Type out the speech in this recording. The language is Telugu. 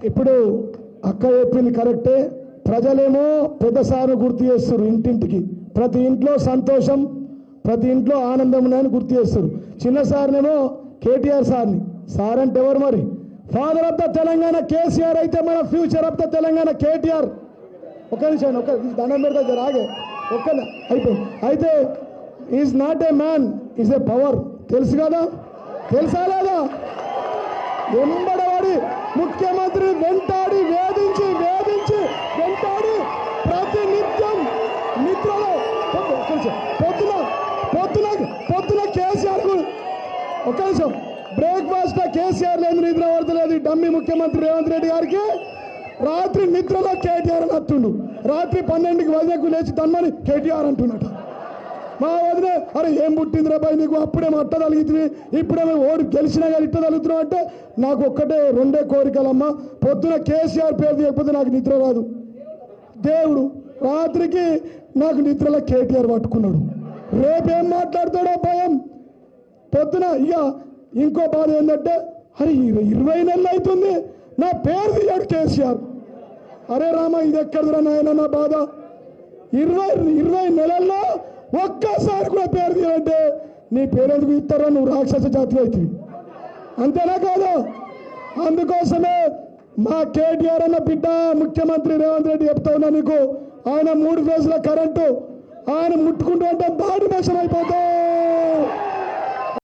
ఇప్పుడు అక్క చెప్పింది కరెక్టే. ప్రజలేమో పెద్ద సార్ను గుర్తు చేస్తారు, ఇంటింటికి ప్రతి ఇంట్లో సంతోషం, ప్రతి ఇంట్లో ఆనందం ఉన్నాయని గుర్తు చేస్తారు. చిన్న సార్నేమో కేటీఆర్ సార్ని. సార్ అంటే ఎవరు మరి? Father of the Telangana KCR అయితే మన future of the Telangana KTR. ఒక నిమిషం, ఒక దండం పెడతా రాగే ఒక్క అయిపోయింది. అయితే is not a man, is a power. తెలుసు కదా, తెలుసా లేదా? వెంబడవాడి ముఖ్యమంత్రి వెంటాడి వేధించి వేధించి వెంటాడి ప్రతి నిత్యం నిద్రలో పొద్దున కేసీఆర్ ఒక నిమిషం బ్రేక్ఫాస్ట్ కేసీఆర్ లేదు, నిద్ర పడతలేదు డమ్మి ముఖ్యమంత్రి రేవంత్ రెడ్డి గారికి. రాత్రి నిద్రలో కేటీఆర్ అని అత్తుండు. రాత్రి 12కి వదినకు లేచి తన్మని కేటీఆర్ అంటున్నట. మా వదిలే అరే ఏం పుట్టింది రా బాయ్ నీకు, అప్పుడేమో అట్ట తలిగితుంది, ఇప్పుడేమో ఓడి గెలిచినా కానీ ఇట్ట తలుగుతున్నావు అంటే నాకు ఒక్కటే రెండే కోరికలమ్మా. పొద్దున కేసీఆర్ పేరు తీయకపోతే నాకు నిద్ర రాదు. దేవుడు రాత్రికి నాకు నిద్రలో కేటీఆర్ పట్టుకున్నాడు. రేపేం మాట్లాడతాడో భయం. పొద్దున ఇక ఇంకో బాధ ఏంటంటే అరే 20 నెలలు అవుతుంది నా పేరు తీయాడు కేసీఆర్. అరే రామ ఇది ఎక్కడరా నాయన నా బాధ. 20 నెలల్లో ఒక్కసారి కూడా పేరు తీయాలంటే నీ పేరు ఎందుకు ఇస్తారో, నువ్వు రాక్షస జాతి అవుతుంది. అంతేనా కాదు? అందుకోసమే మా కేటీఆర్ అన్న బిడ్డ ముఖ్యమంత్రి రేవంత్ రెడ్డి చెప్తా ఉన్నా నీకు, ఆయన 3 ఫేజ్ల కరెంటు ఆయన ముట్టుకుంటూ అంటే బాడీ మోసం అయిపోతావు.